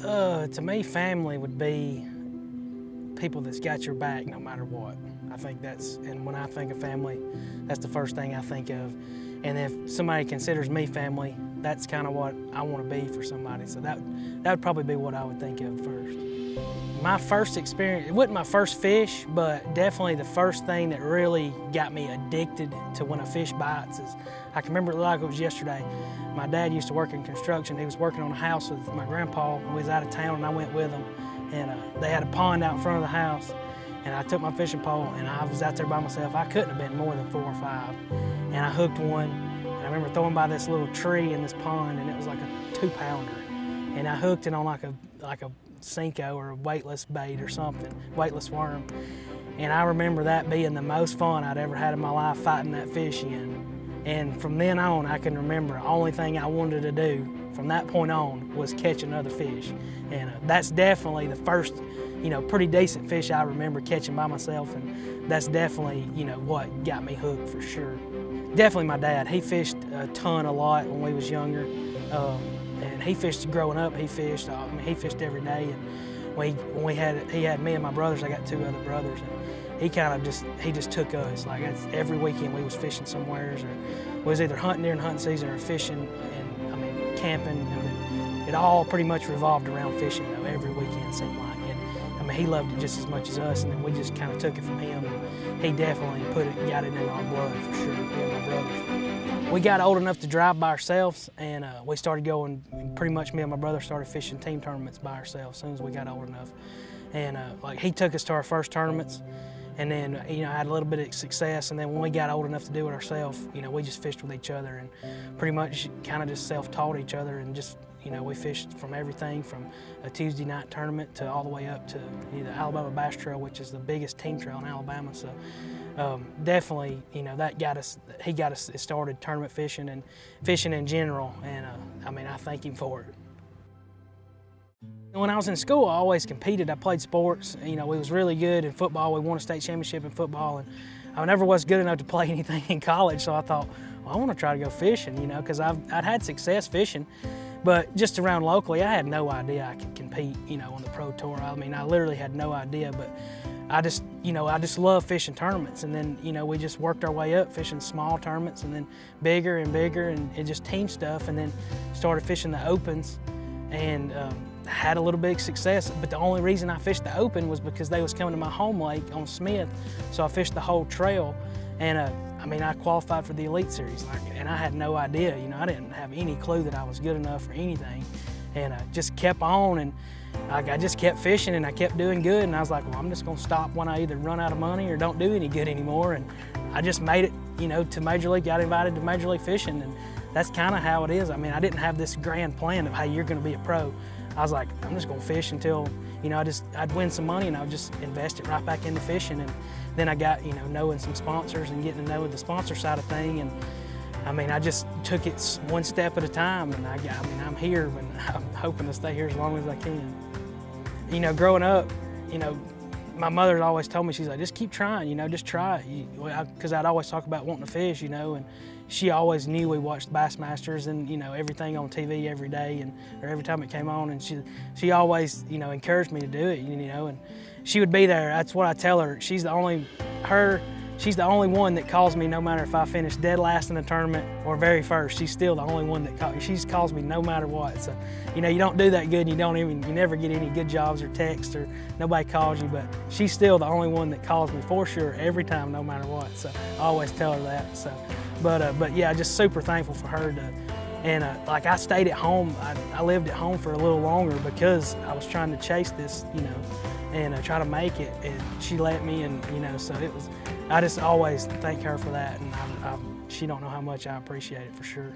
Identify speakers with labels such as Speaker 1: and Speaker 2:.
Speaker 1: To me, family would be people that's got your back no matter what. I think that's, and when I think of family, that's the first thing I think of. And if somebody considers me family, that's kind of what I want to be for somebody. So that would probably be what I would think of first. My first experience, it wasn't my first fish, but definitely the first thing that really got me addicted to when a fish bites is, I can remember it like it was yesterday. My dad used to work in construction. He was working on a house with my grandpa. We was out of town and I went with him. And they had a pond out in front of the house. And I took my fishing pole and I was out there by myself. I couldn't have been more than 4 or 5. And I hooked one. And I remember throwing by this little tree in this pond, and it was like a 2-pounder. And I hooked it on like a Cinco or a weightless bait or something, weightless worm. And I remember that being the most fun I'd ever had in my life, fighting that fish in. And from then on, I can remember the only thing I wanted to do from that point on was catch another fish. And that's definitely the first, pretty decent fish I remember catching by myself. And that's definitely, what got me hooked for sure. Definitely my dad. He fished a ton, a lot when we was younger. And he fished growing up. He fished. He fished every day. And when he had me and my brothers. I got 2 other brothers. And he kind of just took us. Like every weekend we was fishing somewhere, or we was either hunting during hunting season or fishing and camping. It all pretty much revolved around fishing though. Every weekend seemed like. And he loved it just as much as us. And then we just kind of took it from him. And he definitely got it in our blood for sure. Me and my brothers. We got old enough to drive by ourselves, and we started going, pretty much me and my brother started fishing team tournaments by ourselves as soon as we got old enough. And he took us to our first tournaments, and then I had a little bit of success, and then when we got old enough to do it ourselves, we just fished with each other and pretty much kind of just self-taught each other, and just we fished from everything from a Tuesday night tournament to all the way up to the Alabama Bass Trail, which is the biggest team trail in Alabama. So definitely, that got us. He got us started tournament fishing and fishing in general, and I thank him for it. When I was in school, I always competed. I played sports. We was really good in football. We won a state championship in football, and I never was good enough to play anything in college. So I thought, well, I want to try to go fishing, because I'd had success fishing, but just around locally, I had no idea I could compete, on the pro tour. I literally had no idea, but I just love fishing tournaments. And then, we just worked our way up fishing small tournaments, and then bigger and bigger, and it just team stuff, and then started fishing the opens, and had a little bit of success. But the only reason I fished the open was because they was coming to my home lake on Smith, so I fished the whole trail, and I qualified for the Elite Series, and I had no idea, I didn't have any clue that I was good enough for anything, and I just kept on, and I just kept fishing, and I kept doing good, and I was like, well, I'm just gonna stop when I either run out of money or don't do any good anymore, and I just made it, to Major League, got invited to Major League Fishing, and that's kind of how it is. I didn't have this grand plan of, hey, you're gonna be a pro. I was like, I'm just gonna fish until, I'd win some money, and I would just invest it right back into fishing. And then I got, knowing some sponsors and getting to know the sponsor side of thing. And I just took it one step at a time. And I'm here, and I'm hoping to stay here as long as I can. Growing up, my mother always told me, she's like, just keep trying, just try it. Because I'd always talk about wanting to fish, and she always knew we watched Bassmasters and, everything on TV every day, or every time it came on, and she always, encouraged me to do it, and she would be there. That's what I tell her. She's the only one that calls me no matter if I finish dead last in the tournament or very first. She's still the only one that calls me no matter what. So, you don't do that good, and you never get any good jobs or texts, or nobody calls you, but she's still the only one that calls me for sure every time, no matter what. So I always tell her that. So, but yeah, just super thankful for her and I stayed at home. I lived at home for a little longer because I was trying to chase this, and try to make it, and she let me, and so it was. I just always thank her for that, and she don't know how much I appreciate it for sure.